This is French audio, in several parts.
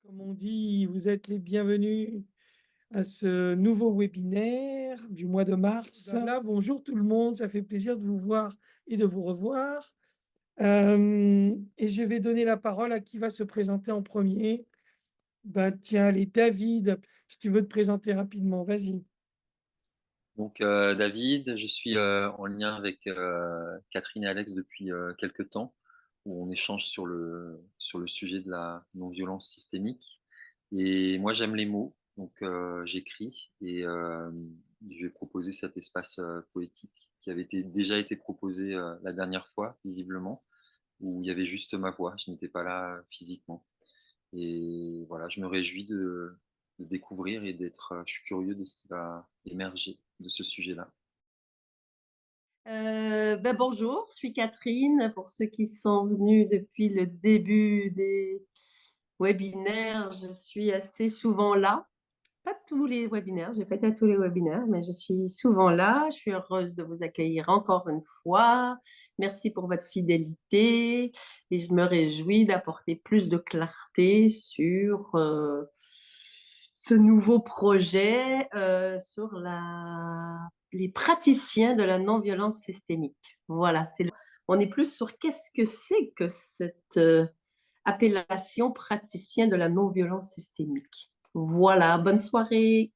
Comme on dit, vous êtes les bienvenus à ce nouveau webinaire du mois de mars. Là, bonjour tout le monde, ça fait plaisir de vous voir et de vous revoir. Et je vais donner la parole à qui va se présenter en premier. Ben, tiens, allez, David, si tu veux te présenter rapidement, vas-y. Donc David, je suis en lien avec Catherine et Alex depuis quelques temps, où on échange sur le sujet de la non-violence systémique. Et moi j'aime les mots, donc j'écris et je vais proposer cet espace poétique qui avait déjà été proposé la dernière fois, visiblement, où il y avait juste ma voix, je n'étais pas là physiquement. Et voilà, je me réjouis de découvrir et d'être, je suis curieux de ce qui va émerger de ce sujet-là. Bonjour, je suis Catherine. Pour ceux qui sont venus depuis le début des webinaires, je suis assez souvent là. Pas tous les webinaires, j'ai pas été à tous les webinaires, mais je suis souvent là. Je suis heureuse de vous accueillir encore une fois. Merci pour votre fidélité et je me réjouis d'apporter plus de clarté sur ce nouveau projet sur les praticiens de la non-violence systémique. Voilà, on est plus sur qu'est-ce que c'est que cette appellation praticien de la non-violence systémique. Voilà, bonne soirée.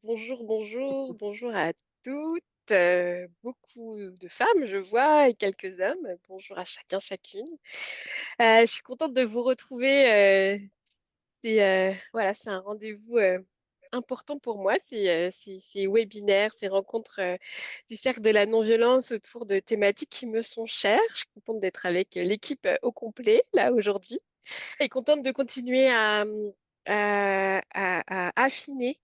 Bonjour, bonjour, bonjour à toutes, beaucoup de femmes, je vois, et quelques hommes. Bonjour à chacun, chacune. Je suis contente de vous retrouver. Voilà, c'est un rendez-vous important pour moi, ces webinaires, ces rencontres du cercle de la non-violence autour de thématiques qui me sont chères. Je suis contente d'être avec l'équipe au complet, là, aujourd'hui, et contente de continuer à affiner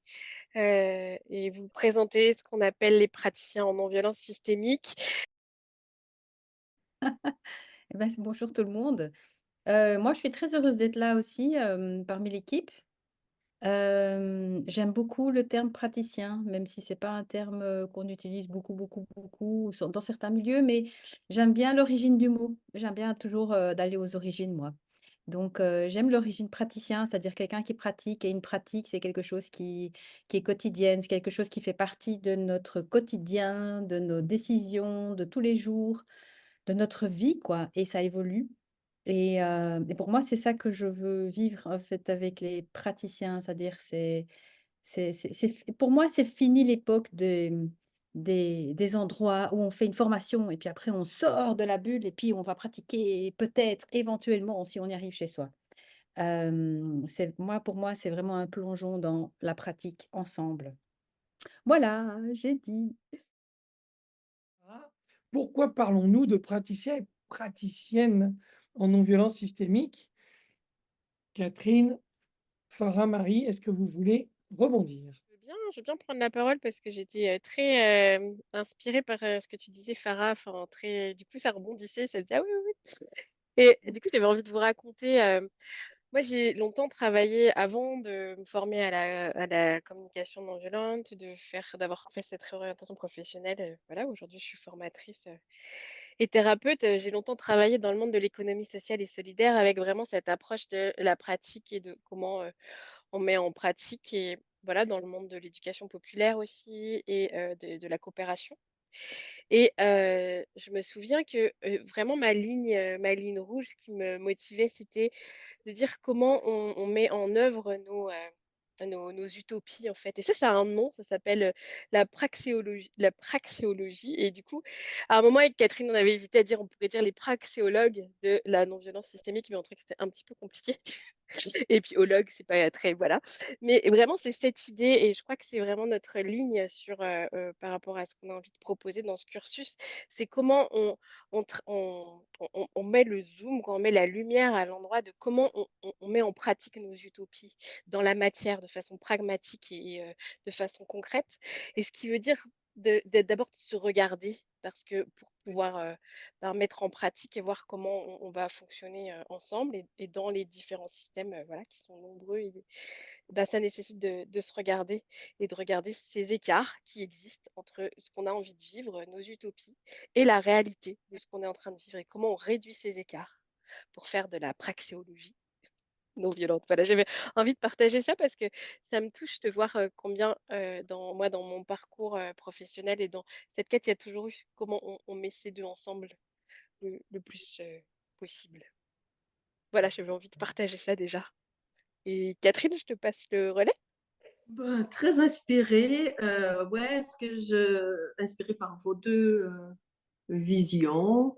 et vous présenter ce qu'on appelle les praticiens en non-violence systémique. Bonjour tout le monde. Moi, je suis très heureuse d'être là aussi parmi l'équipe. J'aime beaucoup le terme praticien, même si c'est pas un terme qu'on utilise beaucoup, beaucoup, beaucoup dans certains milieux, mais j'aime bien l'origine du mot. J'aime bien toujours d'aller aux origines, moi. Donc, j'aime l'origine praticien, c'est-à-dire quelqu'un qui pratique. Et une pratique, c'est quelque chose qui est quotidienne, c'est quelque chose qui fait partie de notre quotidien, de nos décisions, de tous les jours, de notre vie, quoi. Et ça évolue. Et pour moi, c'est ça que je veux vivre en fait avec les praticiens, c'est-à-dire pour moi, c'est fini l'époque des endroits où on fait une formation et puis après on sort de la bulle et puis on va pratiquer peut-être, éventuellement, si on y arrive chez soi. Pour moi, c'est vraiment un plongeon dans la pratique ensemble. Voilà, j'ai dit. Pourquoi parlons-nous de praticiens et praticiennes en non-violence systémique? Catherine, Farah, Marie, est-ce que vous voulez rebondir? Je veux bien prendre la parole parce que j'étais très inspirée par ce que tu disais, Farah. Enfin, du coup, ça rebondissait, ça me dit, ah oui, oui, oui. Et du coup, j'avais envie de vous raconter. Moi, j'ai longtemps travaillé avant de me former à la communication non violente, d'avoir fait cette réorientation professionnelle. Voilà, aujourd'hui, je suis formatrice et thérapeute. J'ai longtemps travaillé dans le monde de l'économie sociale et solidaire avec vraiment cette approche de la pratique et de comment on met en pratique et voilà, dans le monde de l'éducation populaire aussi et de la coopération. Et je me souviens que vraiment ma ligne rouge, ce qui me motivait, c'était de dire comment on met en œuvre nos utopies, en fait. Et ça a un nom, ça s'appelle la praxéologie. Et du coup, à un moment, avec Catherine, on avait hésité à dire, on pourrait dire les praxéologues de la non-violence systémique, mais on trouvait que c'était un petit peu compliqué. Et puis c'est pas très, voilà. Mais vraiment, c'est cette idée, et je crois que c'est vraiment notre ligne par rapport à ce qu'on a envie de proposer dans ce cursus, c'est comment on met le zoom, quand on met la lumière à l'endroit de comment on met en pratique nos utopies dans la matière de façon pragmatique et de façon concrète. Et ce qui veut dire d'abord de se regarder, parce que pour pouvoir mettre en pratique et voir comment on va fonctionner ensemble et dans les différents systèmes voilà, qui sont nombreux. Ça nécessite de se regarder et de regarder ces écarts qui existent entre ce qu'on a envie de vivre, nos utopies, et la réalité de ce qu'on est en train de vivre et comment on réduit ces écarts pour faire de la praxéologie. non violente. Voilà, j'avais envie de partager ça parce que ça me touche de voir, combien, dans mon parcours, professionnel et dans cette quête, il y a toujours eu comment on met ces 2 ensemble le plus, possible. Voilà, j'avais envie de partager ça déjà et Catherine, je te passe le relais. Ben, très inspirée, ouais, inspirée par vos 2 visions.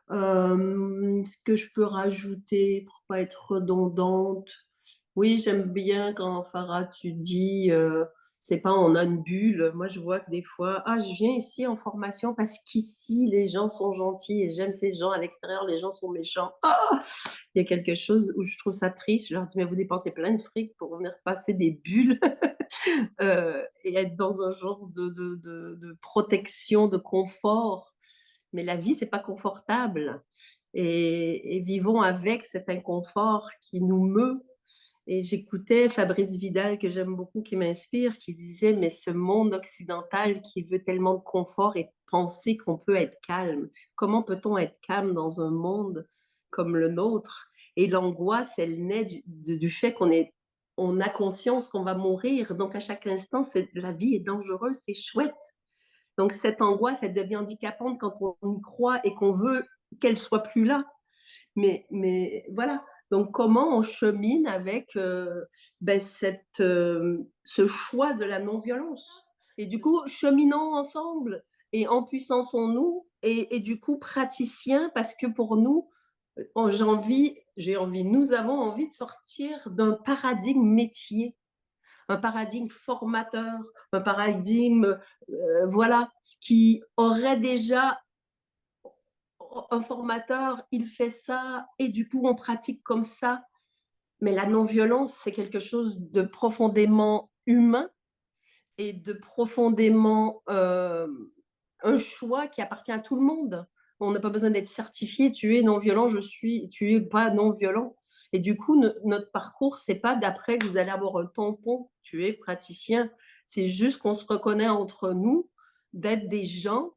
Ce que je peux rajouter pour pas être redondante, oui, j'aime bien quand Farah, tu dis, c'est pas on a une bulle. Moi, je vois que des fois, ah, je viens ici en formation parce qu'ici, les gens sont gentils et j'aime ces gens. À l'extérieur, les gens sont méchants. Ah, il y a quelque chose où je trouve ça triste. Je leur dis, mais vous dépensez plein de fric pour venir passer des bulles et être dans un genre de protection, de confort. Mais la vie, c'est pas confortable. Et vivons avec cet inconfort qui nous meut. Et j'écoutais Fabrice Vidal, que j'aime beaucoup, qui m'inspire, qui disait, mais ce monde occidental qui veut tellement de confort et penser qu'on peut être calme. Comment peut-on être calme dans un monde comme le nôtre? Et l'angoisse, elle naît du fait on a conscience qu'on va mourir. Donc, à chaque instant, la vie est dangereuse, c'est chouette. Donc, cette angoisse, elle devient handicapante quand on y croit et qu'on veut qu'elle soit plus là. Mais voilà. Donc, comment on chemine avec ce choix de la non-violence? Et du coup, cheminons ensemble et empuissançons-nous et du coup, praticiens, parce que pour nous, nous avons envie de sortir d'un paradigme métier, un paradigme formateur, un paradigme, voilà, qui aurait déjà un formateur, il fait ça, et du coup, on pratique comme ça. Mais la non-violence, c'est quelque chose de profondément humain et de profondément un choix qui appartient à tout le monde. On n'a pas besoin d'être certifié, tu es non-violent, tu es pas non-violent. Et du coup, notre parcours, c'est pas d'après que vous allez avoir un tampon, tu es praticien. C'est juste qu'on se reconnaît entre nous d'être des gens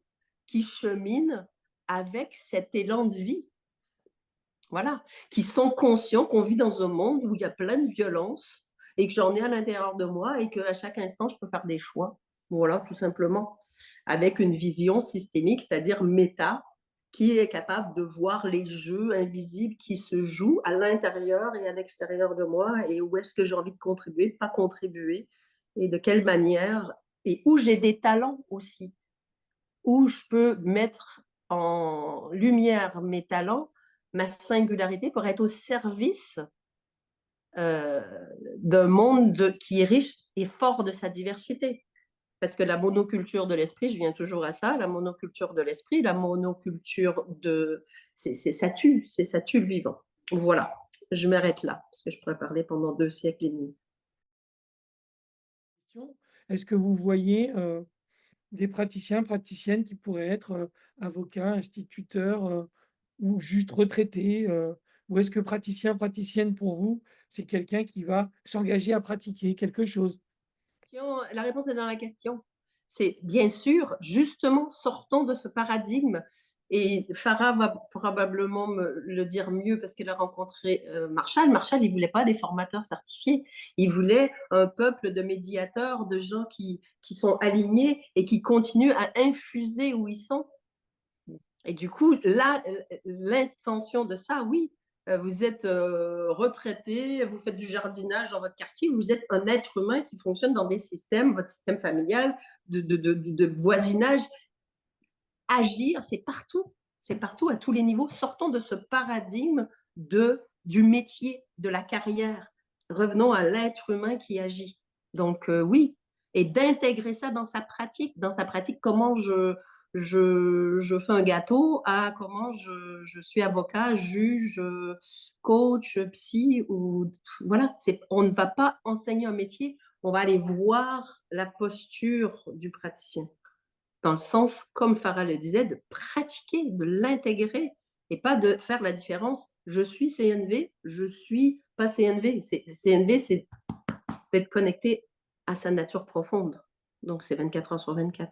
qui cheminent avec cet élan de vie. Voilà, qui sont conscients qu'on vit dans un monde où il y a plein de violence et que j'en ai à l'intérieur de moi et qu'à chaque instant, je peux faire des choix. Voilà, tout simplement. Avec une vision systémique, c'est-à-dire méta, qui est capable de voir les jeux invisibles qui se jouent à l'intérieur et à l'extérieur de moi et où est-ce que j'ai envie de contribuer, de pas contribuer et de quelle manière et où j'ai des talents aussi, où je peux mettre en lumière mes talents, ma singularité pour être au service d'un monde qui est riche et fort de sa diversité. Parce que la monoculture de l'esprit, je viens toujours à ça, la monoculture de l'esprit, la monoculture de... ça tue le vivant. Voilà, je m'arrête là, parce que je pourrais parler pendant 2 siècles et demi. Est-ce que vous voyez des praticiens, praticiennes qui pourraient être avocats, instituteurs ou juste retraités ou est-ce que praticien, praticienne pour vous, c'est quelqu'un qui va s'engager à pratiquer quelque chose? La réponse est dans la question. C'est bien sûr, justement, sortons de ce paradigme. Et Farah va probablement me le dire mieux parce qu'elle a rencontré Marshall. Marshall, il ne voulait pas des formateurs certifiés. Il voulait un peuple de médiateurs, de gens qui sont alignés et qui continuent à infuser où ils sont. Et du coup, là, l'intention de ça, oui, vous êtes retraité, vous faites du jardinage dans votre quartier, vous êtes un être humain qui fonctionne dans des systèmes, votre système familial, de voisinage. Agir, c'est partout, à tous les niveaux. Sortons de ce paradigme du métier, de la carrière. Revenons à l'être humain qui agit. Donc oui, et d'intégrer ça dans sa pratique. Dans sa pratique, comment je fais un gâteau à comment je suis avocat, juge, coach, psy. Voilà, on ne va pas enseigner un métier, on va aller voir la posture du praticien. Dans le sens, comme Farah le disait, de pratiquer, de l'intégrer et pas de faire la différence. Je suis CNV, je suis pas CNV. CNV, c'est d'être connecté à sa nature profonde. Donc, c'est 24 heures sur 24.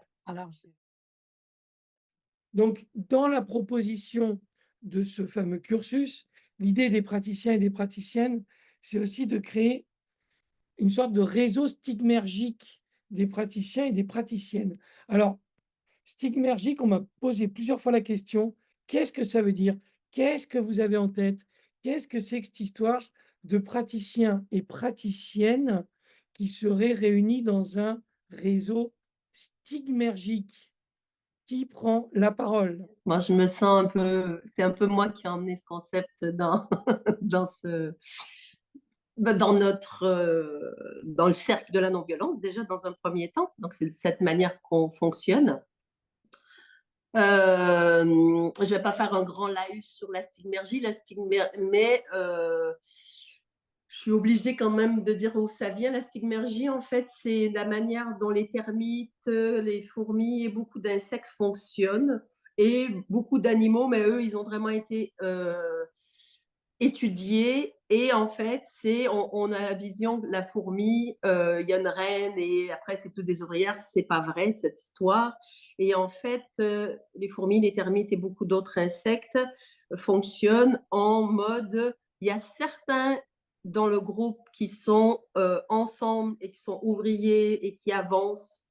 Donc, dans la proposition de ce fameux cursus, l'idée des praticiens et des praticiennes, c'est aussi de créer une sorte de réseau stigmergique des praticiens et des praticiennes. Alors, stigmergique, on m'a posé plusieurs fois la question, qu'est-ce que ça veut dire? Qu'est-ce que vous avez en tête? Qu'est-ce que c'est que cette histoire de praticiens et praticiennes qui seraient réunis dans un réseau stigmergique? Qui prend la parole? Moi, je me sens un peu, c'est un peu moi qui ai emmené ce concept dans dans le cercle de la non-violence, déjà dans un premier temps. Donc, c'est de cette manière qu'on fonctionne. Je ne vais pas faire un grand laïus sur mais je suis obligée quand même de dire où ça vient. La stigmergie, en fait, c'est la manière dont les termites, les fourmis et beaucoup d'insectes fonctionnent. Et beaucoup d'animaux, mais eux, ils ont vraiment été étudiés. Et en fait, on a la vision de la fourmi, il y a une reine et après, c'est toutes des ouvrières. C'est pas vrai, cette histoire. Et en fait, les fourmis, les termites et beaucoup d'autres insectes fonctionnent en mode, il y a certains dans le groupe qui sont ensemble et qui sont ouvriers et qui avancent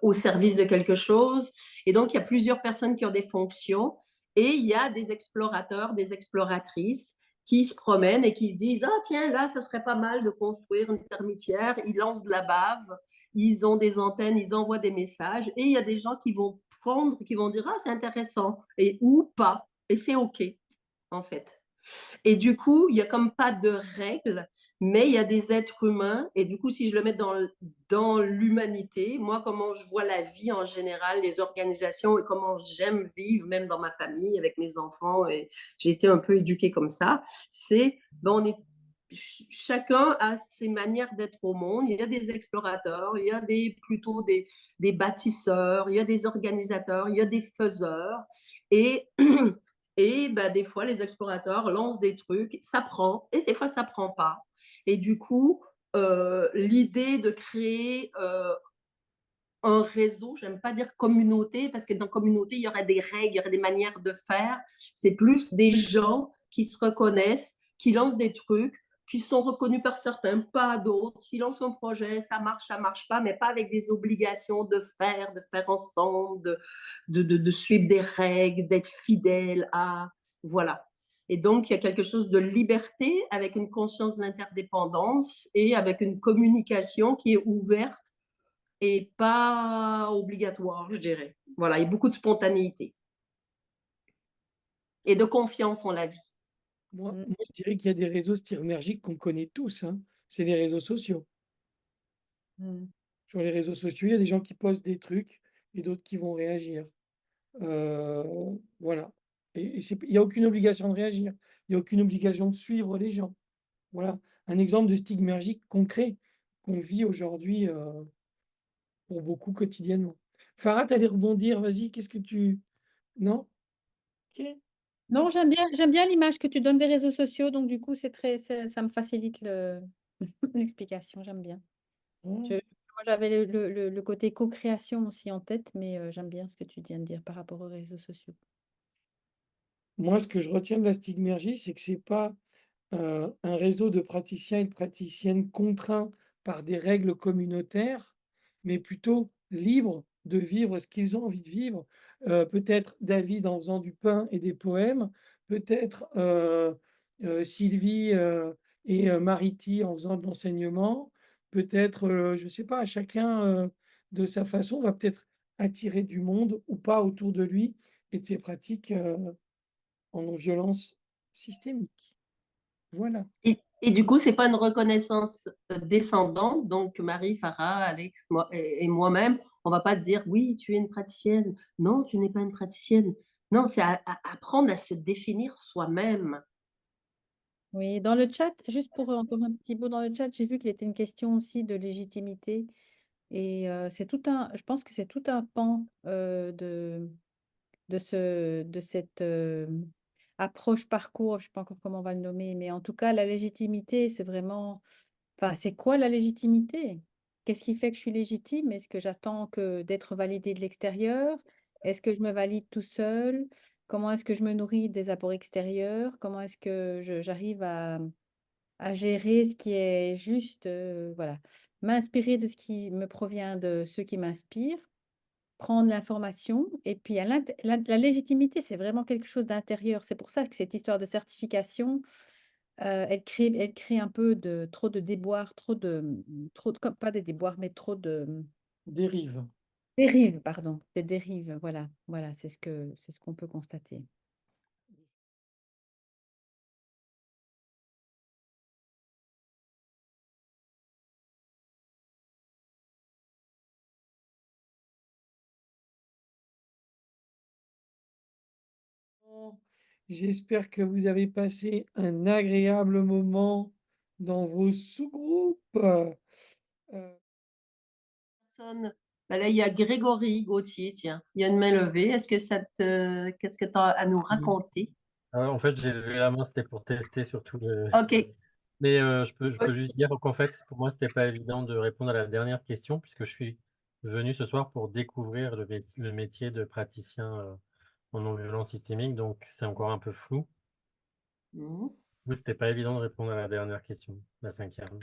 au service de quelque chose. Et donc, il y a plusieurs personnes qui ont des fonctions et il y a des explorateurs, des exploratrices qui se promènent et qui disent, ah tiens, là, ça serait pas mal de construire une termitière. Ils lancent de la bave, ils ont des antennes, ils envoient des messages et il y a des gens qui vont prendre, qui vont dire, ah, c'est intéressant, et ou pas. Et c'est OK, en fait. Et du coup, il n'y a comme pas de règles, mais il y a des êtres humains. Et du coup, si je le mets dans l'humanité, moi, comment je vois la vie en général, les organisations et comment j'aime vivre, même dans ma famille, avec mes enfants, et j'ai été un peu éduquée comme ça, c'est, chacun a ses manières d'être au monde. Il y a des explorateurs, il y a plutôt des bâtisseurs, il y a des organisateurs, il y a des faiseurs. Et et ben, des fois, les explorateurs lancent des trucs, ça prend, et des fois, ça prend pas. Et du coup, l'idée de créer un réseau, j'aime pas dire communauté, parce que dans communauté, il y aurait des règles, il y aurait des manières de faire. C'est plus des gens qui se reconnaissent, qui lancent des trucs, qui sont reconnus par certains, pas d'autres, qui lancent un projet, ça marche pas, mais pas avec des obligations de faire ensemble, de suivre des règles, d'être fidèle à... Voilà. Et donc, il y a quelque chose de liberté avec une conscience de l'interdépendance et avec une communication qui est ouverte et pas obligatoire, je dirais. Voilà, il y a beaucoup de spontanéité et de confiance en la vie. Moi, je dirais qu'il y a des réseaux stigmergiques qu'on connaît tous, hein. C'est les réseaux sociaux. Sur les réseaux sociaux, il y a des gens qui postent des trucs et d'autres qui vont réagir. Voilà. Et il n'y a aucune obligation de réagir. Il n'y a aucune obligation de suivre les gens. Voilà. Un exemple de stigmergique concret qu'on vit aujourd'hui pour beaucoup quotidiennement. Farah, t'allais rebondir, vas-y, qu'est-ce que tu... Non? Ok. Non, j'aime bien l'image que tu donnes des réseaux sociaux, donc du coup, ça me facilite l'explication, j'aime bien. Ouais. Moi, j'avais le côté co-création aussi en tête, mais j'aime bien ce que tu viens de dire par rapport aux réseaux sociaux. Moi, ce que je retiens de la stigmergie, c'est que c'est pas un réseau de praticiens et de praticiennes contraints par des règles communautaires, mais plutôt libres de vivre ce qu'ils ont envie de vivre. Peut-être David en faisant du pain et des poèmes, peut-être Sylvie et Mariti en faisant de l'enseignement, peut-être, je ne sais pas, chacun de sa façon va peut-être attirer du monde ou pas autour de lui et de ses pratiques en non-violence systémique. Voilà. Et du coup, c'est pas une reconnaissance descendante. Donc, Marie, Farah, Alex moi, et moi-même, on va pas te dire, oui, tu es une praticienne. Non, tu n'es pas une praticienne. Non, c'est apprendre à se définir soi-même. Oui, dans le chat, juste pour encore un petit bout dans le chat, j'ai vu qu'il était une question aussi de légitimité. Et je pense que c'est tout un pan de cette approche parcours, je ne sais pas encore comment on va le nommer, mais en tout cas, la légitimité, c'est vraiment, enfin, c'est quoi la légitimité? Qu'est-ce qui fait que je suis légitime? Est-ce que j'attends que d'être validée de l'extérieur? Est-ce que je me valide tout seul? Comment est-ce que je me nourris des apports extérieurs? Comment est-ce que j'arrive à gérer ce qui est juste, voilà. M'inspirer de ce qui me provient de ceux qui m'inspirent, prendre l'information et puis à la légitimité, c'est vraiment quelque chose d'intérieur. C'est pour ça que cette histoire de certification, elle crée un peu de trop de déboires, trop de comme pas des déboires, mais trop de, Dérive. dérives, pardon, des dérives, voilà, voilà, c'est ce qu'on peut constater. J'espère que vous avez passé un agréable moment dans vos sous-groupes. Personne. Ben là, il y a Grégory Gauthier, tiens, il y a une main levée. Qu'est-ce que tu as à nous raconter? En fait, j'ai levé la main, c'était pour tester surtout le. Ok. Mais je peux Aussi. juste dire qu'en fait, pour moi, c'était pas évident de répondre à la dernière question, puisque je suis venu ce soir pour découvrir le métier de praticien en non-violence systémique, donc c'est encore un peu flou. Mhm. Oui, c'était pas évident de répondre à la dernière question, la 5e.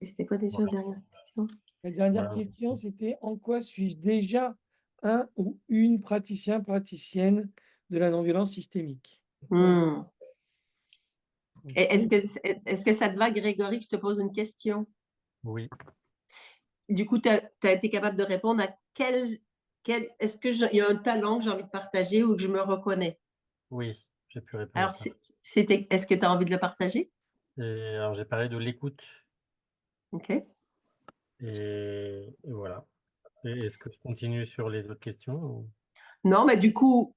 Et c'était quoi déjà Voilà. la dernière question? La dernière Voilà. question, c'était en quoi suis-je déjà un ou une praticienne de la non-violence systémique? Hmm. Et Ok. est-ce que ça te va, Grégory, que je te pose une question? Oui, Du coup, tu as été capable de répondre à est-ce qu'il y a un talent que j'ai envie de partager ou que je me reconnais? oui, j'ai pu répondre à Alors, ça. est-ce que tu as envie de le partager? Et alors, j'ai parlé de l'écoute, OK. et voilà. Et est-ce que je continue sur les autres questions Non, mais du coup,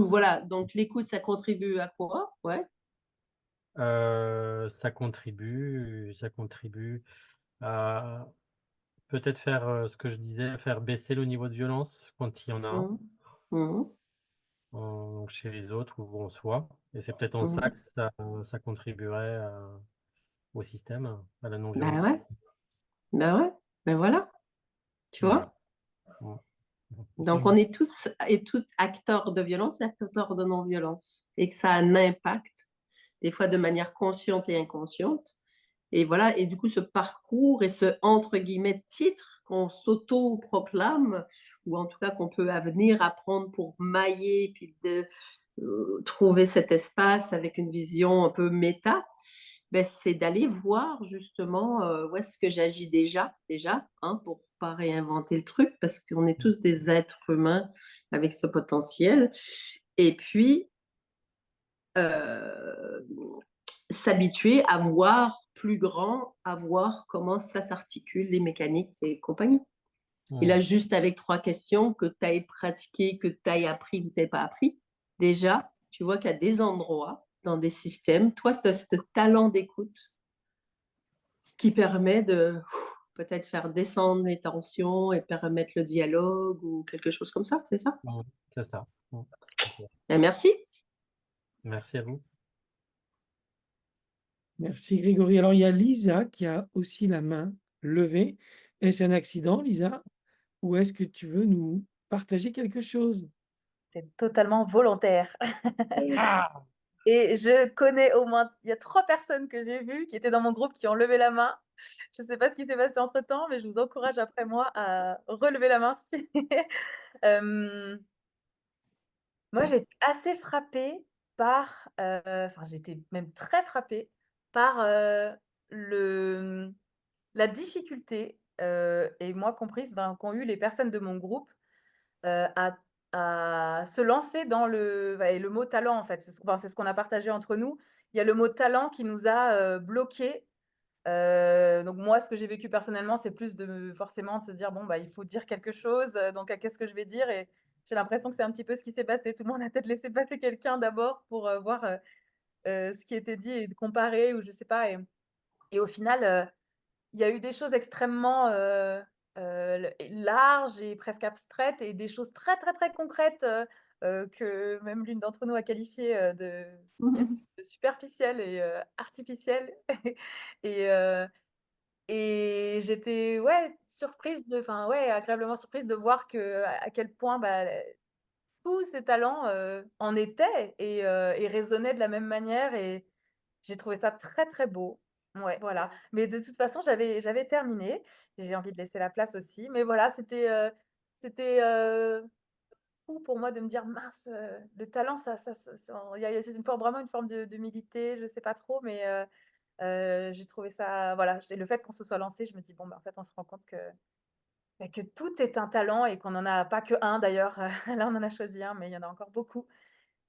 voilà. Donc, l'écoute, ça contribue à quoi? Ouais. Ça contribue à peut-être faire ce que je disais, faire baisser le niveau de violence quand il y en a un, Mhm. Mhm. donc chez les autres ou en soi. Et c'est peut-être en ça Mhm. que ça contribuerait au système, à la Ben non-violence. ouais. Ben ouais. Ben voilà. Tu Voilà. vois? Mm. Donc, on est tous et toutes acteurs de violence et acteurs de non-violence. Et que ça a un impact, des fois de manière consciente et inconsciente. Et voilà, et du coup, ce parcours et ce entre guillemets titre qu'on s'auto-proclame, ou en tout cas qu'on peut à venir apprendre pour mailler, puis de trouver cet espace avec une vision un peu méta, ben, c'est d'aller voir justement où est-ce que j'agis déjà, hein, pour pas réinventer le truc, parce qu'on est tous des êtres humains avec ce potentiel. Et puis, euh, s'habituer à voir plus grand, à voir comment ça s'articule, les mécaniques et compagnie. Et Mm. là, juste avec 3 questions, que tu aies pratiqué, que tu aies appris ou que tu n'aies pas appris, déjà, tu vois qu'il y a des endroits dans des systèmes, toi, tu as ce talent d'écoute qui permet de peut-être faire descendre les tensions et permettre le dialogue ou quelque chose comme ça, c'est ça? Mm. C'est ça. Mm. Ok. Ben, merci. Merci à vous. Merci Grégory. Alors, il y a Lisa qui a aussi la main levée. Est-ce un accident, Lisa? Ou est-ce que tu veux nous partager quelque chose? C'est totalement volontaire. Ah, Et je connais il y a 3 personnes que j'ai vues qui étaient dans mon groupe qui ont levé la main. Je ne sais pas ce qui s'est passé entre-temps, mais je vous encourage après moi à relever la main si hem, moi j'ai été assez frappée par, enfin j'étais même très frappée par, le, la difficulté, et moi comprise, ben, qu'ont eu les personnes de mon groupe, à se lancer dans le mot talent, en fait. C'est ce qu'on a partagé entre nous. Il y a le mot talent qui nous a, bloqués. Donc moi, ce que j'ai vécu personnellement, c'est plus forcément de se dire: «Bon, bah, il faut dire quelque chose, donc qu'est-ce que je vais dire?» Et j'ai l'impression que c'est un petit peu ce qui s'est passé. Tout le monde a peut-être laissé passer quelqu'un d'abord pour, voir, ce qui était dit et de comparer ou je sais pas et au final, il y a eu des choses extrêmement, larges et presque abstraites et des choses très, très, très concrètes, que même l'une d'entre nous a qualifiées, de superficielles et artificielles et j'étais, ouais, surprise ouais, agréablement surprise de voir à quel point, bah, tous ces talents, en étaient et résonnaient de la même manière et j'ai trouvé ça très, très beau Ouais, voilà. Mais de toute façon, j'avais terminé. J'ai envie de laisser la place aussi. Mais voilà, c'était fou pour moi de me dire: «Mince, le talent, il y a c'est une forme vraiment une forme d'humilité, je sais pas trop, mais j'ai trouvé ça voilà, le fait qu'on se soit lancé, je me dis: «Bon, bah, en fait, on se rend compte que tout est un talent et qu'on n'en a pas que un d'ailleurs». Là, on en a choisi un, mais il y en a encore beaucoup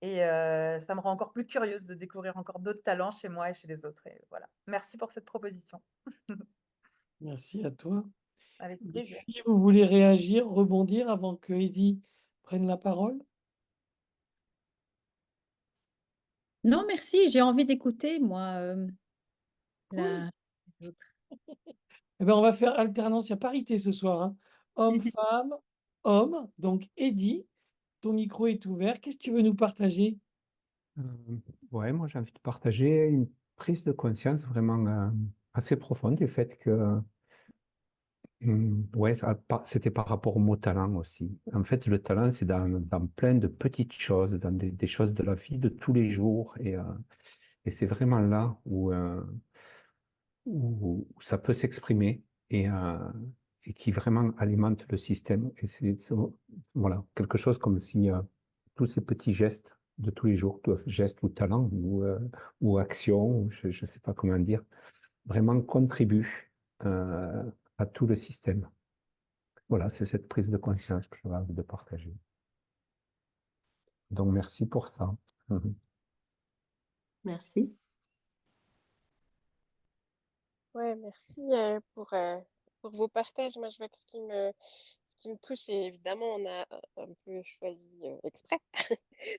et ça me rend encore plus curieuse de découvrir encore d'autres talents chez moi et chez les autres et voilà. Merci pour cette proposition. Merci à toi. Avec Les plaisir. filles, vous voulez réagir, rebondir avant que Heidi prenne la parole? Non, merci, j'ai envie d'écouter, moi, Cool. la... les autres. Eh ben, on va faire alternance, il y a parité ce soir, hein. Homme, femme, homme. Donc Heidi, ton micro est ouvert. Qu'est-ce que tu veux nous partager? Euh, ouais, moi j'ai envie de partager une prise de conscience vraiment assez profonde du fait que ouais, c'était par rapport au mot talent aussi. En fait, le talent, c'est dans plein de petites choses, dans des choses de la vie de tous les jours. Et c'est vraiment là où ça peut s'exprimer et qui vraiment alimente le système. Et voilà, quelque chose comme si tous ces petits gestes de tous les jours, gestes ou talents ou actions, ou je ne sais pas comment dire, vraiment contribuent à tout le système. Voilà, c'est cette prise de conscience que j'avais envie de partager. Donc, merci pour ça. Merci. Ouais, merci pour vos partages. Moi, je vois que ce qui me touche, et évidemment, on a un peu choisi exprès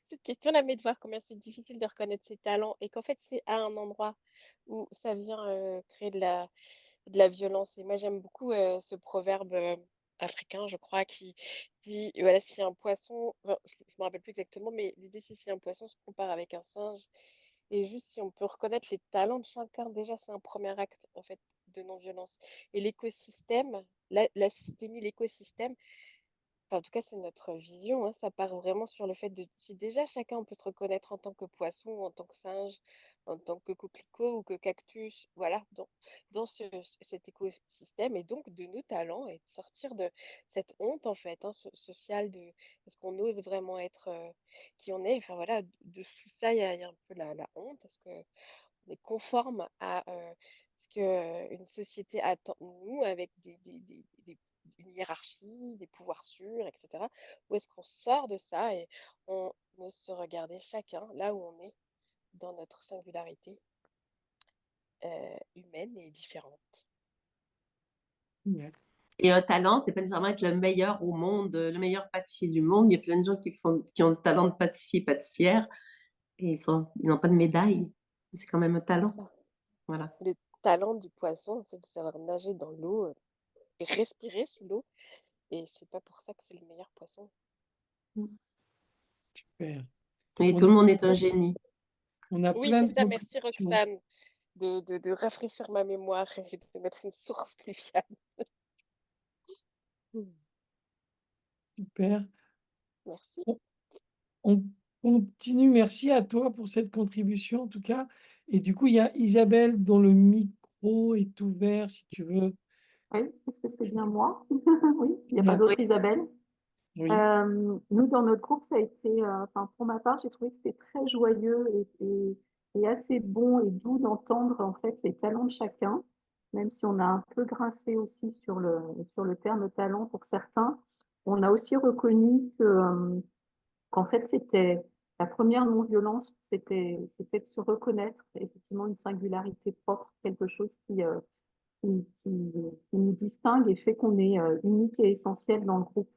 cette question-là, mais de voir combien c'est difficile de reconnaître ses talents et qu'en fait, c'est à un endroit où ça vient créer de la violence. Et moi, j'aime beaucoup ce proverbe africain, je crois, qui dit, voilà, si un poisson, enfin, je ne me rappelle plus exactement, mais l'idée, c'est si un poisson se compare avec un singe, et juste si on peut reconnaître les talents de chacun, déjà, c'est un premier acte, en fait, de non-violence. Et l'écosystème, la systémie, l'écosystème, enfin, en tout cas, c'est notre vision, hein, ça part vraiment sur le fait de si déjà chacun on peut se reconnaître en tant que poisson, en tant que singe, en tant que coquelicot ou que cactus, voilà, dans cet écosystème et donc de nos talents et de sortir de cette honte en fait hein, sociale de est-ce qu'on ose vraiment être qui on est, enfin voilà, dessous ça il y a un peu la honte, est-ce qu'on est conforme à ce que une société attend de nous avec une hiérarchie, des pouvoirs sûrs, etc. Où est-ce qu'on sort de ça et on ose se regarder chacun là où on est dans notre singularité humaine et différente. Ouais. Et un talent, c'est pas nécessairement être le meilleur au monde, le meilleur pâtissier du monde. Il y a plein de gens qui ont le talent de pâtissier, pâtissière, et ils n'ont pas de médaille. C'est quand même un C'est talent. ça. Voilà. Le talent du poisson, c'est de savoir nager dans l'eau et respirer sous l'eau. Et c'est pas pour ça que c'est le meilleur poisson. Super. Et On tout a, le monde est un génie. on a Oui, plein c'est de ça. Merci propositions. Roxane de rafraîchir ma mémoire et de mettre une source plus fiable. Super. Merci. On, on continue. Merci à toi pour cette contribution, en tout cas. Et du coup, il y a Isabelle dont le micro est ouvert, si tu veux. Oui, est-ce que c'est bien moi? Oui, il n'y a pas Bien. d'autre Isabelle. Oui. Nous, dans notre groupe, ça a été, enfin, pour ma part, j'ai trouvé que c'était très joyeux et assez bon et doux d'entendre en fait les talents de chacun, même si on a un peu grincé aussi sur le terme talent pour certains. On a aussi reconnu qu'en fait, c'était la première non-violence, c'était de se reconnaître effectivement une singularité propre, quelque chose qui nous distingue et fait qu'on est unique et essentiel dans le groupe.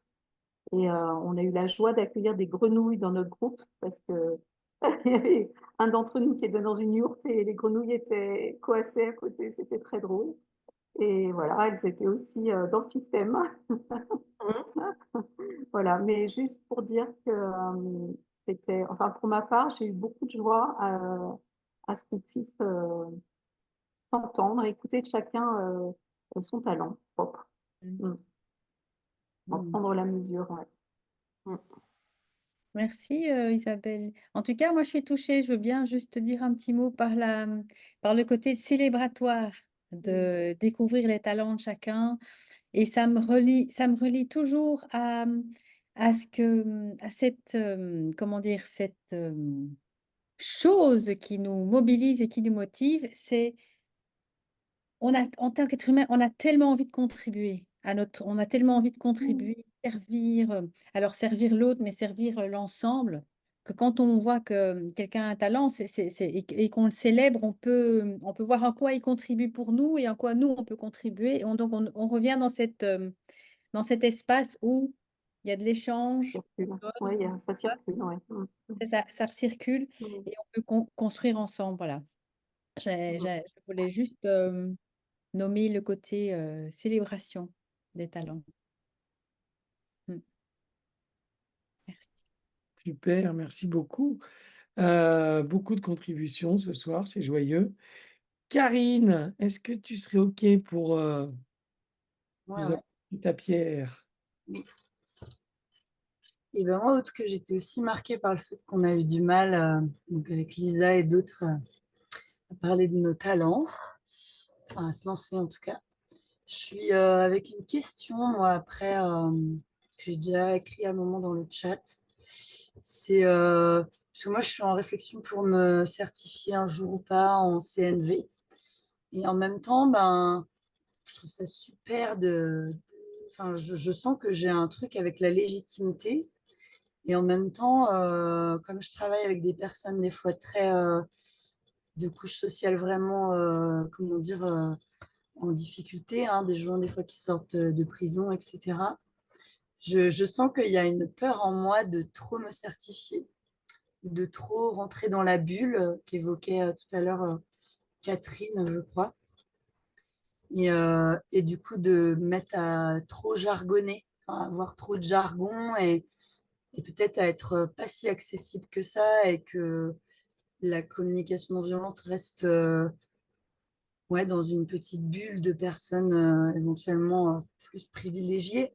Et on a eu la joie d'accueillir des grenouilles dans notre groupe parce que il y avait un d'entre nous qui était dans une yourte et les grenouilles étaient coincées à côté. C'était très drôle. Et voilà, elles étaient aussi dans le système. Voilà, mais juste pour dire que c'était, enfin pour ma part, j'ai eu beaucoup de joie à ce qu'on puisse s'entendre, écouter de chacun son talent propre. En prendre la mesure, ouais. Merci Isabelle. En tout cas, moi je suis touchée. Je veux bien juste te dire un petit mot par le côté célébratoire de découvrir les talents de chacun. Et ça me relie toujours à cette, comment dire, cette chose qui nous mobilise et qui nous motive. C'est en tant qu'être humain, on a tellement envie de contribuer on a tellement envie de contribuer, servir, alors servir l'autre, mais servir l'ensemble, que quand on voit que quelqu'un a un talent et qu'on le célèbre, on peut voir en quoi il contribue pour nous et en quoi nous, on peut contribuer. Et donc, on revient dans cet espace où il y a de l'échange, Oui, ça circule, ouais. ça circule Mm. et on peut construire ensemble. Voilà. Je voulais juste nommer le côté célébration des talents. Merci. Super, merci beaucoup. Beaucoup de contributions ce soir, c'est joyeux. Karine, est-ce que tu serais OK pour nous Ouais. apporter ta pierre? Oui. Et ben moi, autre que j'étais aussi marquée par le fait qu'on a eu du mal, donc avec Lisa et d'autres, à parler de nos talents, enfin à se lancer en tout cas. Je suis avec une question, moi, après, que j'ai déjà écrit à un moment dans le chat. C'est parce que moi, je suis en réflexion pour me certifier un jour ou pas en CNV. Et en même temps, ben, je trouve ça super enfin, je sens que j'ai un truc avec la légitimité. Et en même temps, comme je travaille avec des personnes des fois très de couches sociales vraiment, comment dire, en difficulté, hein, des gens des fois qui sortent de prison, etc. Je sens qu'il y a une peur en moi de trop me certifier, de trop rentrer dans la bulle qu'évoquait tout à l'heure Catherine, je crois. Et du coup, de me mettre à trop jargonner, enfin, avoir trop de jargon et peut-être à être pas si accessible que ça et que la communication non violente reste ouais, dans une petite bulle de personnes éventuellement plus privilégiées.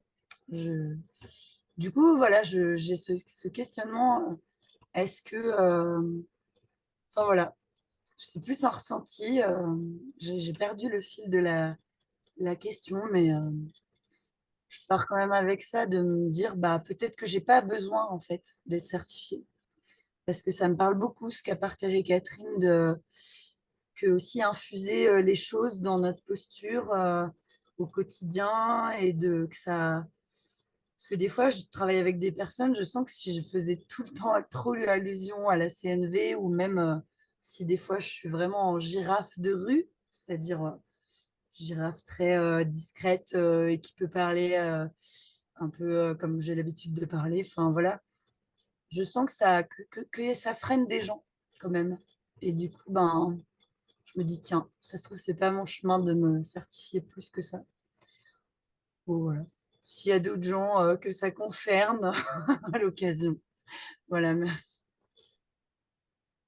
Du coup, voilà, j'ai ce questionnement. Est-ce que... Enfin voilà, c'est plus un ressenti. J'ai perdu le fil de la question, mais je pars quand même avec ça de me dire, bah, peut-être que j'ai pas besoin en fait d'être certifiée. Parce que ça me parle beaucoup ce qu'a partagé Catherine, que aussi infuser les choses dans notre posture au quotidien que ça... Parce que des fois, je travaille avec des personnes, je sens que si je faisais tout le temps trop allusion à la CNV ou même si des fois je suis vraiment en girafe de rue, c'est-à-dire girafe très discrète et qui peut parler un peu comme j'ai l'habitude de parler, enfin voilà, je sens que ça freine des gens quand même. Et du coup, ben, je me dis, tiens, ça se trouve, c'est pas mon chemin de me certifier plus que ça. Bon, voilà. S'il y a d'autres gens que ça concerne, à l'occasion. Voilà, merci.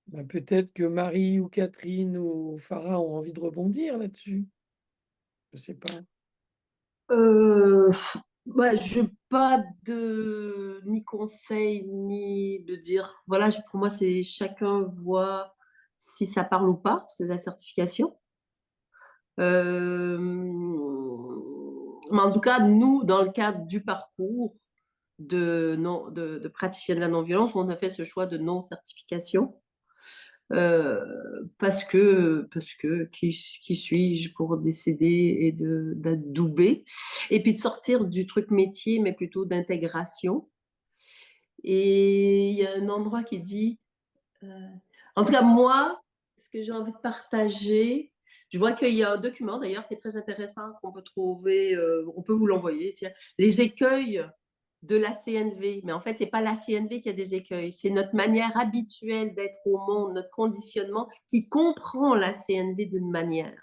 Bah, peut-être que Marie ou Catherine ou Farah ont envie de rebondir là-dessus. Je ne sais pas. Bah, je n'ai pas ni conseil, ni de dire, voilà, pour moi, c'est chacun voit si ça parle ou pas, c'est la certification. Mais en tout cas, nous, dans le cadre du parcours de praticien de la non-violence, on a fait ce choix de non-certification. Parce que qui suis-je pour décider et d'adouber et puis de sortir du truc métier mais plutôt d'intégration. Et il y a un endroit qui dit en tout cas moi ce que j'ai envie de partager, je vois qu'il y a un document d'ailleurs qui est très intéressant qu'on peut trouver, on peut vous l'envoyer, tiens, les écueils de la CNV, mais en fait, ce n'est pas la CNV qui a des écueils, c'est notre manière habituelle d'être au monde, notre conditionnement qui comprend la CNV d'une manière.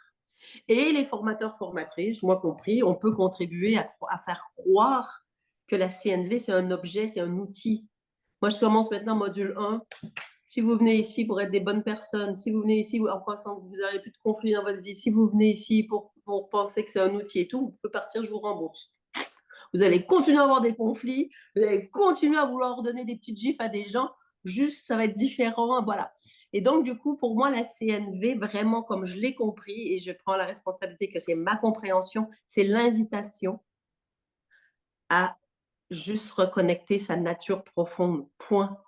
Et les formateurs, formatrices, moi compris, on peut contribuer à faire croire que la CNV, c'est un objet, c'est un outil. Moi, je commence maintenant module 1. Si vous venez ici pour être des bonnes personnes, si vous venez ici en pensant que vous n'avez plus de conflits dans votre vie, si vous venez ici pour penser que c'est un outil et tout, vous pouvez partir, je vous rembourse. Vous allez continuer à avoir des conflits, vous allez continuer à vouloir donner des petites gifles à des gens, juste ça va être différent, voilà. Et donc, du coup, pour moi, la CNV, vraiment, comme je l'ai compris, et je prends la responsabilité que c'est ma compréhension, c'est l'invitation à juste reconnecter sa nature profonde, point.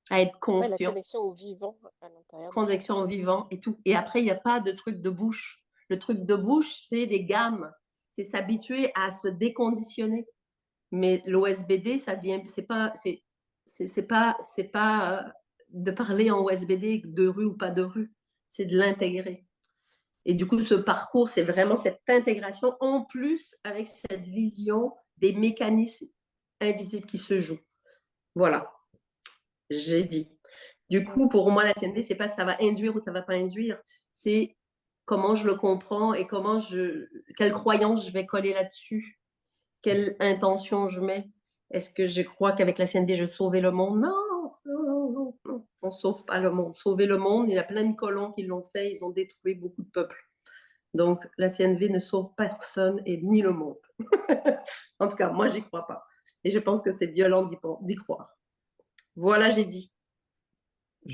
À être Ouais, la conscient, connexion au vivant à l'intérieur de connexion au chacun. vivant et tout. Et après, il n'y a pas de truc de bouche. Le truc de bouche, c'est des gammes. C'est s'habituer à se déconditionner. Mais l'OSBD, ça vient, c'est pas de parler en OSBD de rue ou pas de rue. C'est de l'intégrer. Et du coup, ce parcours, c'est vraiment cette intégration en plus avec cette vision des mécanismes invisibles qui se jouent. Voilà, j'ai dit. Du coup, pour moi, la CNV, c'est pas ça va induire ou ça va pas induire, c'est comment je le comprends et quelle croyance je vais coller là-dessus, quelle intention je mets. Est-ce que je crois qu'avec la CNV, je vais sauver le monde? Non, non, non, non. On ne sauve pas le monde. Sauver le monde, il y a plein de colons qui l'ont fait, ils ont détruit beaucoup de peuples. Donc, la CNV ne sauve personne et ni le monde. En tout cas, moi, j'y crois pas. Et je pense que c'est violent d'y croire. Voilà, j'ai dit.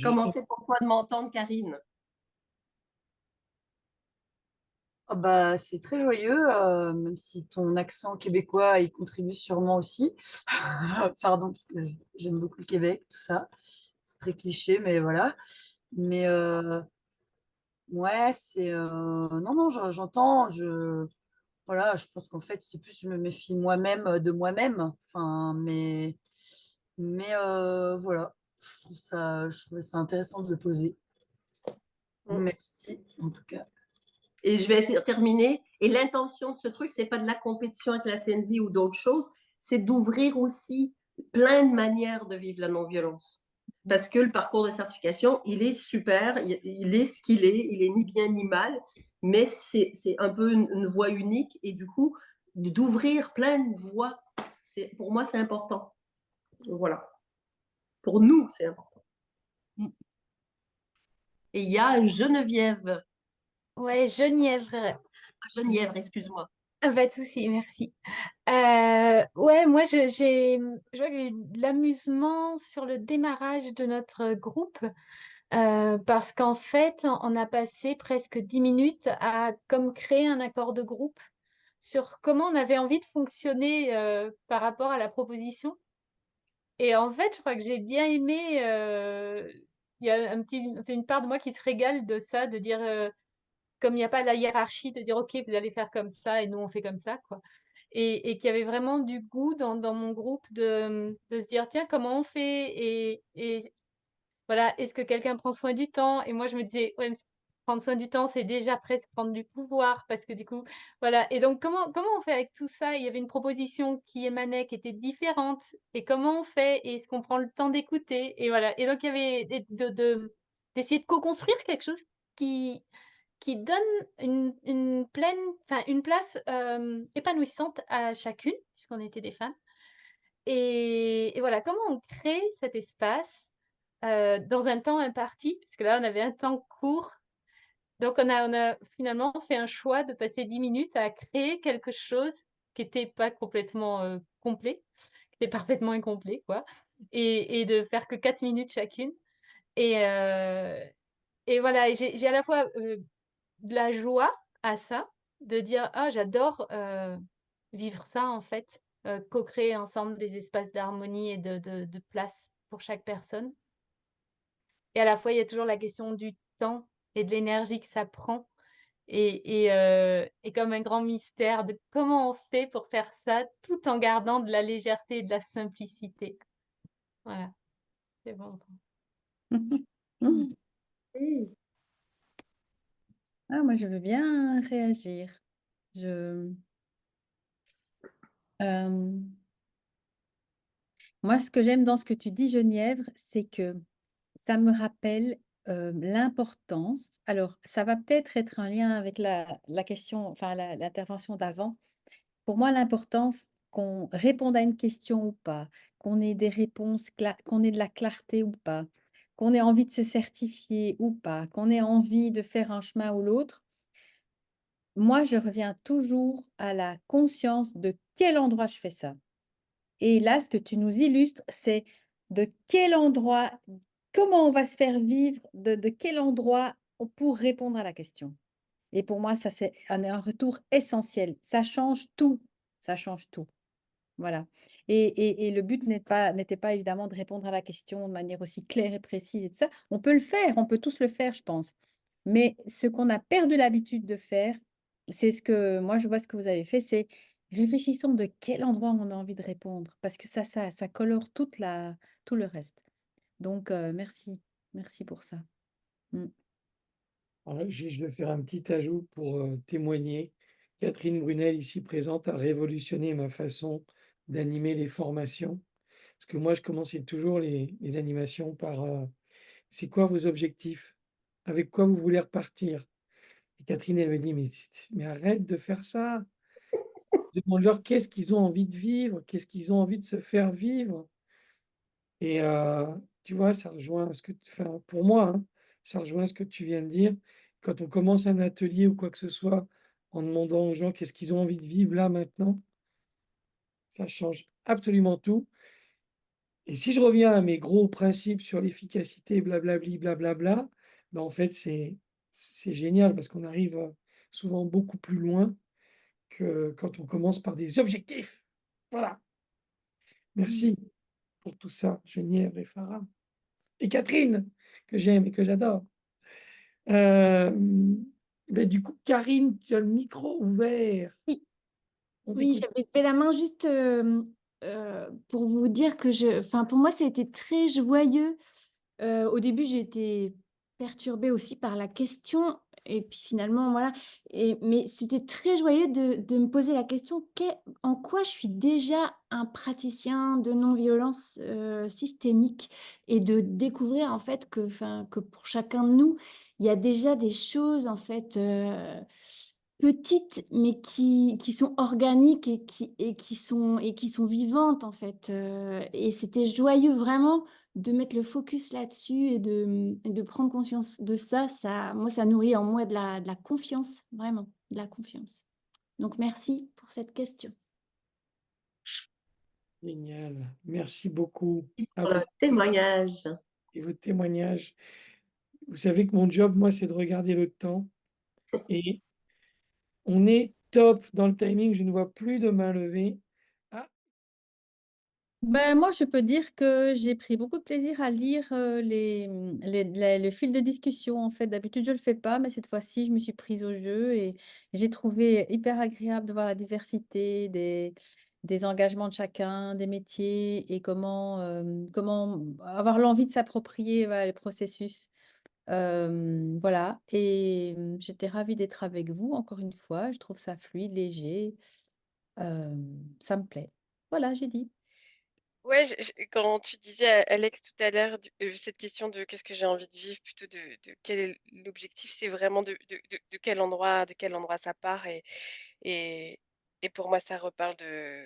Comment c'est pour toi de m'entendre, Karine? Ah bah, c'est très joyeux, même si ton accent québécois y contribue sûrement aussi. Pardon, parce que j'aime beaucoup le Québec, tout ça. C'est très cliché, mais voilà. Mais ouais, c'est... non, non, j'entends, voilà, je pense qu'en fait, c'est plus je me méfie moi-même de moi-même. Enfin, mais voilà, je trouvais ça intéressant de le poser. Merci, en tout cas. Et je vais terminer. Et l'intention de ce truc, c'est pas de la compétition avec la CNV ou d'autres choses, c'est d'ouvrir aussi plein de manières de vivre la non-violence. Parce que le parcours de certification, il est super, il est ce qu'il est, il est ni bien ni mal, mais c'est un peu une voie unique. Et du coup, d'ouvrir plein de voies, pour moi, c'est important. Voilà. Pour nous, c'est important. Et il y a Geneviève. Ouais, Genièvre. Geneviève, excuse-moi. Pas de souci, merci. Ouais, moi, je vois que j'ai eu de l'amusement sur le démarrage de notre groupe parce qu'en fait, on a passé presque 10 minutes à comme créer un accord de groupe sur comment on avait envie de fonctionner par rapport à la proposition. Et en fait, je crois que j'ai bien aimé. Il y a une part de moi qui se régale de ça, de dire comme il n'y a pas la hiérarchie, de dire ok, vous allez faire comme ça et nous on fait comme ça, quoi. Et qu'il y avait vraiment du goût dans mon groupe de se dire tiens, comment on fait et voilà, est-ce que quelqu'un prend soin du temps? Et moi je me disais ouais, mais prendre soin du temps, c'est déjà presque prendre du pouvoir parce que du coup, voilà. Et donc comment on fait avec tout ça? Il y avait une proposition qui émanait, qui était différente. Et comment on fait? Et est-ce qu'on prend le temps d'écouter? Et voilà. Et donc il y avait d'essayer de co-construire quelque chose qui donne une place épanouissante à chacune, puisqu'on était des femmes. Et voilà, comment on crée cet espace dans un temps imparti, parce que là, on avait un temps court. Donc, on a finalement fait un choix de passer 10 minutes à créer quelque chose qui n'était pas complètement complet, qui était parfaitement incomplet, quoi, et de faire que 4 minutes chacune. Et voilà, et j'ai à la fois de la joie à ça, de dire ah j'adore vivre ça en fait, co-créer ensemble des espaces d'harmonie et de place pour chaque personne. Et à la fois il y a toujours la question du temps et de l'énergie que ça prend et comme un grand mystère de comment on fait pour faire ça tout en gardant de la légèreté et de la simplicité. Voilà, c'est bon. Ah, moi, je veux bien réagir. Euh, Moi, ce que j'aime dans ce que tu dis, Genièvre, c'est que ça me rappelle l'importance. Alors, ça va peut-être être un lien avec la question, enfin l'intervention d'avant. Pour moi, l'importance qu'on réponde à une question ou pas, qu'on ait des réponses, qu'on ait de la clarté ou pas, qu'on ait envie de se certifier ou pas, qu'on ait envie de faire un chemin ou l'autre, moi, je reviens toujours à la conscience de quel endroit je fais ça. Et là, ce que tu nous illustres, c'est de quel endroit, comment on va se faire vivre, de quel endroit pour répondre à la question. Et pour moi, ça, c'est un retour essentiel. Ça change tout. Ça change tout. Voilà. Et le but n'était pas évidemment de répondre à la question de manière aussi claire et précise et tout ça. On peut le faire, on peut tous le faire, je pense. Mais ce qu'on a perdu l'habitude de faire, c'est ce que moi je vois ce que vous avez fait, c'est réfléchissons de quel endroit on a envie de répondre, parce que ça colore tout le reste. Donc, merci. Merci pour ça. Mm. Alors, je vais faire un petit ajout pour témoigner. Catherine Brunel, ici présente, a révolutionné ma façon d'animer les formations. Parce que moi, je commençais toujours les animations par c'est quoi vos objectifs? Avec quoi vous voulez repartir? Et Catherine, elle me dit, mais arrête de faire ça. Demande-leur qu'est-ce qu'ils ont envie de vivre, qu'est-ce qu'ils ont envie de se faire vivre. Et tu vois, ça rejoint ce que, enfin, pour moi, hein, ça rejoint ce que tu viens de dire. Quand on commence un atelier ou quoi que ce soit, en demandant aux gens qu'est-ce qu'ils ont envie de vivre là maintenant, ça change absolument tout. Et si je reviens à mes gros principes sur l'efficacité, blablabli, blablabla, ben en fait, c'est génial parce qu'on arrive souvent beaucoup plus loin que quand on commence par des objectifs. Voilà. Merci pour tout ça, Geneviève et Farah. Et Catherine, que j'aime et que j'adore. Ben, du coup, Karine, tu as le micro ouvert. Oui, On oui, t'écoute. j'avais fait la main juste pour vous dire que enfin, pour moi, c'était très joyeux. Au début, j'ai été perturbée aussi par la question. Et puis finalement, voilà. Mais c'était très joyeux de me poser la question, en quoi je suis déjà un praticien de non-violence systémique et de découvrir en fait que pour chacun de nous, il y a déjà des choses en fait petites, mais qui sont organiques et qui sont vivantes en fait. Et c'était joyeux vraiment de mettre le focus là-dessus et de prendre conscience de ça, moi, ça nourrit en moi de la confiance, vraiment, de la confiance. Donc, merci pour cette question. Génial. Merci beaucoup à Pour vous le témoignage. et votre témoignage. Vous savez que mon job, moi, c'est de regarder le temps. Et on est top dans le timing. Je ne vois plus de main levée. Ah, Ben, moi, je peux dire que j'ai pris beaucoup de plaisir à lire le fil de discussion. En fait, d'habitude, je ne le fais pas, mais cette fois-ci, je me suis prise au jeu et j'ai trouvé hyper agréable de voir la diversité des engagements de chacun, des métiers et comment avoir l'envie de s'approprier voilà, les processus. Voilà, et j'étais ravie d'être avec vous encore une fois. Je trouve ça fluide, léger. Ça me plaît. Voilà, j'ai dit. Ouais, quand tu disais à Alex tout à l'heure, cette question de qu'est-ce que j'ai envie de vivre, plutôt de quel est l'objectif, c'est vraiment de quel endroit ça part. Et, et pour moi, ça reparle de.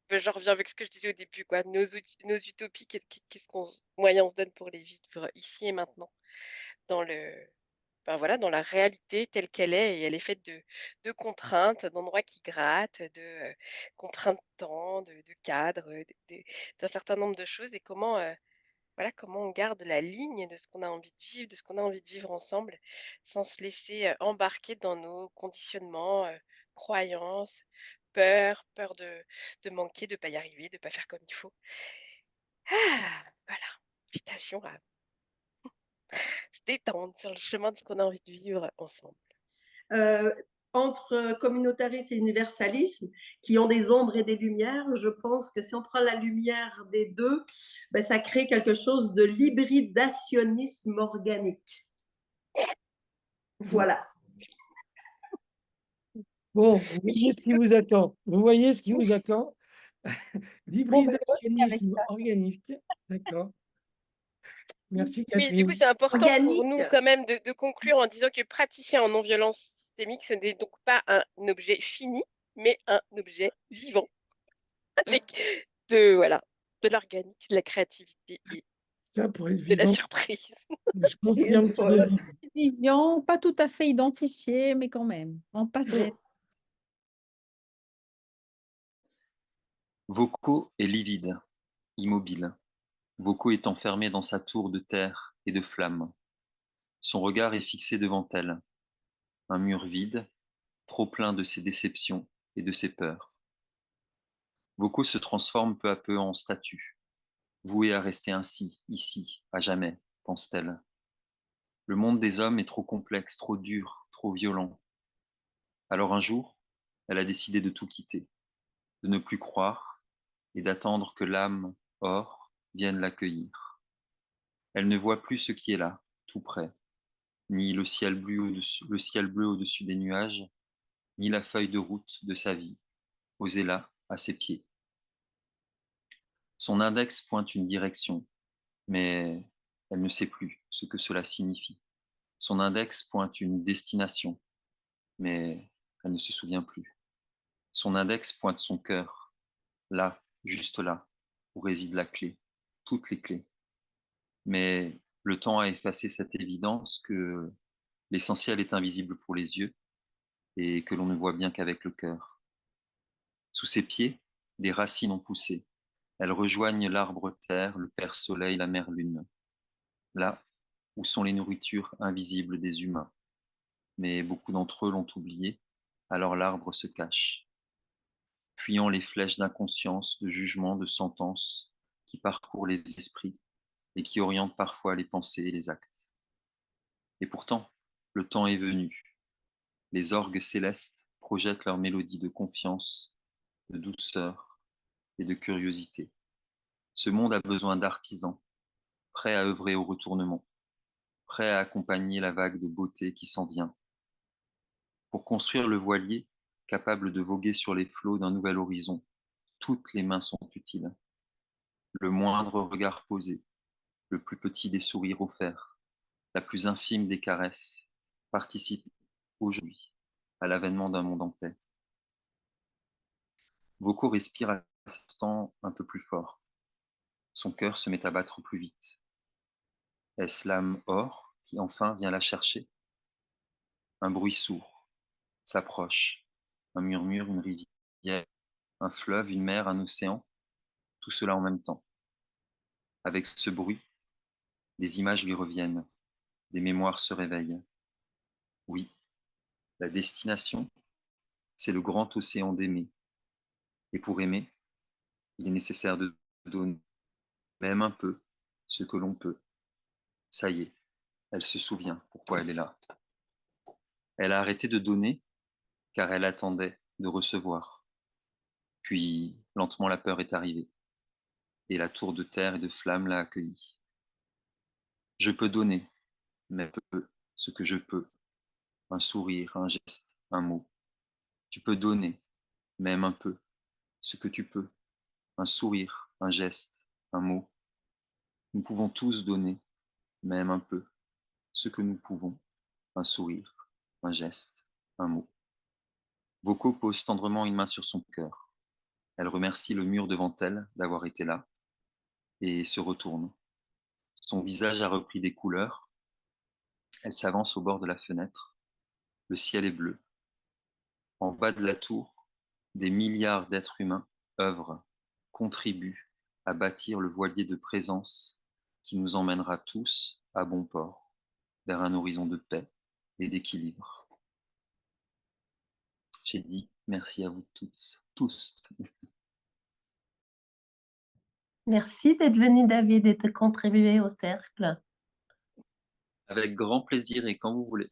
Ben, je reviens avec ce que je disais au début, quoi. Nos utopies, qu'est-ce qu'on, moyen on se donne pour les vivre ici et maintenant, dans ben voilà, dans la réalité telle qu'elle est, et elle est faite de contraintes, d'endroits qui grattent, de contraintes de temps, de cadres, d'un certain nombre de choses, et voilà, comment on garde la ligne de ce qu'on a envie de vivre, de ce qu'on a envie de vivre ensemble, sans se laisser embarquer dans nos conditionnements, croyances, peur de manquer, de ne pas y arriver, de ne pas faire comme il faut. Ah, voilà, invitation à se détendre sur le chemin de ce qu'on a envie de vivre ensemble. Entre communautarisme et universalisme, qui ont des ombres et des lumières, je pense que si on prend la lumière des deux, ben, ça crée quelque chose de l'hybridationnisme organique. Voilà. bon, vous voyez ce qui vous attend. Vous voyez ce qui vous attend. Bon, ben, avec D'hybridationnisme ça. organique. D'accord. Merci, Oui, du coup, Catherine. c'est important pour Organique. nous quand même de conclure en disant que praticien en non-violence systémique, ce n'est donc pas un objet fini, mais un objet vivant, avec voilà, de l'organique, de la créativité et Ça, pour être C'est la vivant, surprise. je confirme que tu es vivant. Vivian, pas tout à fait identifié, mais quand même, on passe d'être. Voko est livide, immobile. Voko est enfermé dans sa tour de terre et de flammes. Son regard est fixé devant elle, un mur vide, trop plein de ses déceptions et de ses peurs. Voko se transforme peu à peu en statue, vouée à rester ainsi, ici, à jamais, pense-t-elle. Le monde des hommes est trop complexe, trop dur, trop violent. Alors un jour, elle a décidé de tout quitter, de ne plus croire et d'attendre que l'âme, or, vienne l'accueillir. Elle ne voit plus ce qui est là, tout près, ni le ciel bleu au-dessus des nuages, ni la feuille de route de sa vie, posée là, à ses pieds. Son index pointe une direction, mais elle ne sait plus ce que cela signifie. Son index pointe une destination, mais elle ne se souvient plus. Son index pointe son cœur, là, juste là, où réside la clé, toutes les clés. Mais le temps a effacé cette évidence que l'essentiel est invisible pour les yeux et que l'on ne voit bien qu'avec le cœur. Sous ses pieds, des racines ont poussé. Elles rejoignent l'arbre terre, le père soleil, la mère lune. Là où sont les nourritures invisibles des humains. Mais beaucoup d'entre eux l'ont oublié, alors l'arbre se cache, fuyant les flèches d'inconscience, de jugement, de sentence qui parcourent les esprits et qui orientent parfois les pensées et les actes. Et pourtant, le temps est venu. Les orgues célestes projettent leur mélodie de confiance, de douceur et de curiosité. Ce monde a besoin d'artisans, prêts à œuvrer au retournement, prêts à accompagner la vague de beauté qui s'en vient. Pour construire le voilier, capable de voguer sur les flots d'un nouvel horizon, toutes les mains sont utiles. Le moindre regard posé, le plus petit des sourires offerts, la plus infime des caresses, participent aujourd'hui à l'avènement d'un monde en paix. Voko respire à cet instant un peu plus fort. Son cœur se met à battre plus vite. Est-ce l'âme or qui enfin vient la chercher? Un bruit sourd s'approche, un murmure, une rivière, un fleuve, une mer, un océan, tout cela en même temps. Avec ce bruit, des images lui reviennent, des mémoires se réveillent. Oui, la destination, c'est le grand océan d'aimer. Et pour aimer, il est nécessaire de donner, même un peu, ce que l'on peut. Ça y est, elle se souvient pourquoi elle est là. Elle a arrêté de donner car elle attendait de recevoir. Puis, lentement, la peur est arrivée et la tour de terre et de flamme l'a accueillie. Je peux donner, mais peu ce que je peux. Un sourire, un geste, un mot. Tu peux donner, même un peu, ce que tu peux. Un sourire, un geste, un mot. Nous pouvons tous donner, même un peu, ce que nous pouvons. Un sourire, un geste, un mot. Voko pose tendrement une main sur son cœur. Elle remercie le mur devant elle d'avoir été là et se retourne. Son visage a repris des couleurs. Elle s'avance au bord de la fenêtre. Le ciel est bleu. En bas de la tour, des milliards d'êtres humains œuvrent, contribuent à bâtir le voilier de présence qui nous emmènera tous à bon port, vers un horizon de paix et d'équilibre. J'ai dit merci à vous tous. Merci d'être venu, David, et de contribuer au cercle. Avec grand plaisir et quand vous voulez.